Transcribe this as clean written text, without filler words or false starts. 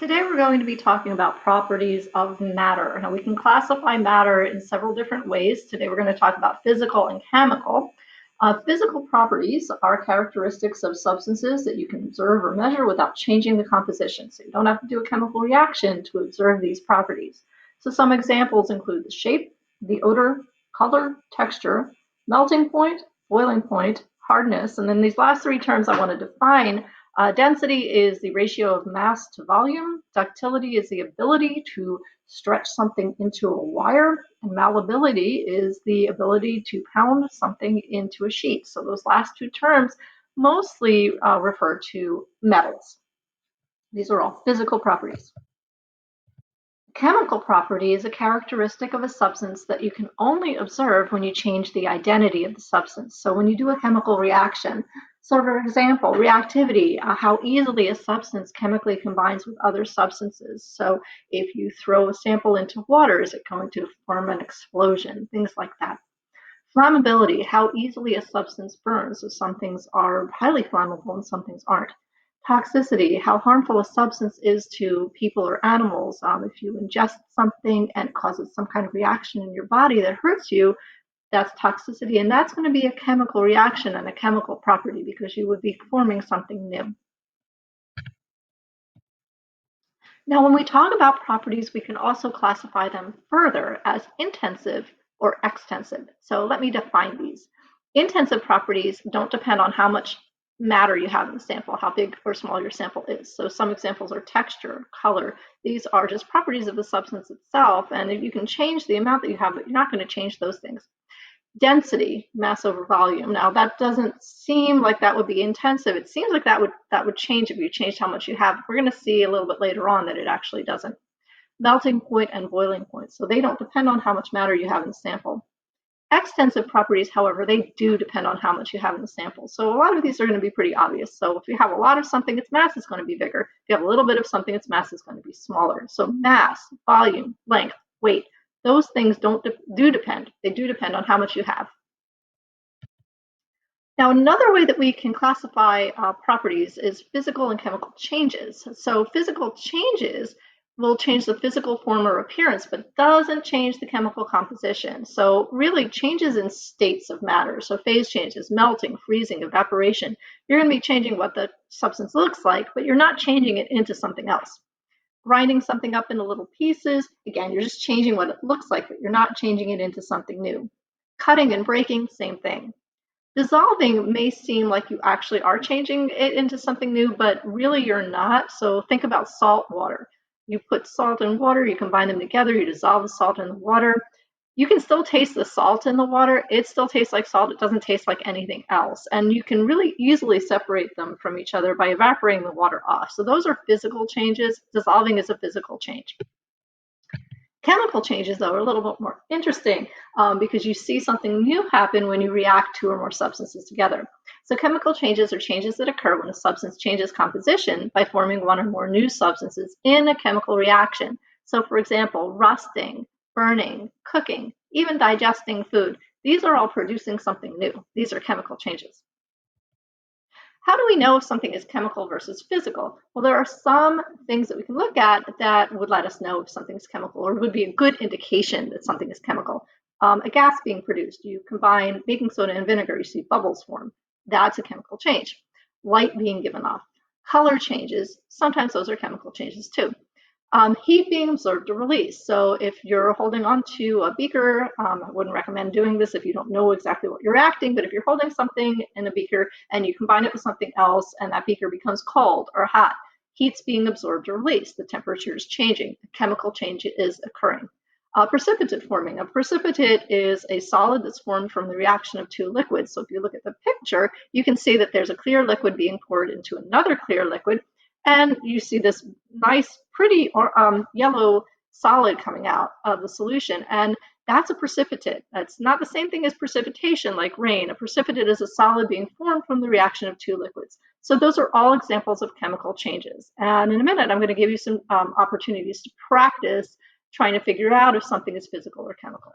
Today we're going to be talking about properties of matter. Now we can classify matter in several different ways. Today we're going to talk about physical and chemical. Physical properties are characteristics of substances that you can observe or measure without changing the composition. So you don't have to do a chemical reaction to observe these properties. So some examples include the shape, the odor, color, texture, melting point, boiling point, hardness, and then these last three terms I want to define. Density is the ratio of mass to volume. Ductility is the ability to stretch something into a wire. And malleability is the ability to pound something into a sheet. So those last two terms mostly refer to metals. These are all physical properties. Chemical property is a characteristic of a substance that you can only observe when you change the identity of the substance. So when you do a chemical reaction, so for example, reactivity, how easily a substance chemically combines with other substances. So if you throw a sample into water, is it going to form an explosion? Things like that. Flammability, how easily a substance burns. So some things are highly flammable and some things aren't. Toxicity, how harmful a substance is to people or animals. If you ingest something and it causes some kind of reaction in your body that hurts you, that's toxicity. And that's going to be a chemical reaction and a chemical property because you would be forming something new. Now, when we talk about properties, we can also classify them further as intensive or extensive. So let me define these. Intensive properties don't depend on how much matter you have in the sample, how big or small your sample is. So some examples are texture, color. These are just properties of the substance itself, and you can change the amount that you have, but you're not going to change those things. Density, mass over volume. Now that doesn't seem like that would be intensive. It seems like that would change if you changed how much you have. We're going to see a little bit later on that it actually doesn't. Melting point and boiling point. So they don't depend on how much matter you have in the sample. Extensive properties, however, they do depend on how much you have in the sample. So a lot of these are going to be pretty obvious. So if you have a lot of something, its mass is going to be bigger. If you have a little bit of something, its mass is going to be smaller. So mass, volume, length, weight, those things do depend. They do depend on how much you have. Now, another way that we can classify properties is physical and chemical changes. So physical changes will change the physical form or appearance, but doesn't change the chemical composition. So really changes in states of matter. So phase changes, melting, freezing, evaporation. You're going to be changing what the substance looks like, but you're not changing it into something else. Grinding something up into little pieces, again, you're just changing what it looks like, but you're not changing it into something new. Cutting and breaking, same thing. Dissolving may seem like you actually are changing it into something new, but really you're not. So think about salt water. You put salt and water, you combine them together, you dissolve the salt in the water. You can still taste the salt in the water. It still tastes like salt. It doesn't taste like anything else. And you can really easily separate them from each other by evaporating the water off. So those are physical changes. Dissolving is a physical change. Chemical changes, though, are a little bit more interesting because you see something new happen when you react two or more substances together. So chemical changes are changes that occur when a substance changes composition by forming one or more new substances in a chemical reaction. So for example, rusting, burning, cooking, even digesting food. These are all producing something new. These are chemical changes. How do we know if something is chemical versus physical? Well, there are some things that we can look at that would let us know if something is chemical or would be a good indication that something is chemical. A gas being produced, you combine baking soda and vinegar, you see bubbles form. That's a chemical change. Light being given off. Color changes, sometimes those are chemical changes too. Heat being absorbed or released. So if you're holding onto a beaker, I wouldn't recommend doing this if you don't know exactly what you're reacting, but if you're holding something in a beaker and you combine it with something else and that beaker becomes cold or hot, heat's being absorbed or released. The temperature is changing. A chemical change is occurring. Precipitate forming. A precipitate is a solid that's formed from the reaction of two liquids. So if you look at the picture, you can see that there's a clear liquid being poured into another clear liquid, and you see this nice, pretty yellow solid coming out of the solution, and that's a precipitate. That's not the same thing as precipitation like rain. A precipitate is a solid being formed from the reaction of two liquids. So those are all examples of chemical changes. And in a minute, I'm going to give you some opportunities to practice trying to figure out if something is physical or chemical.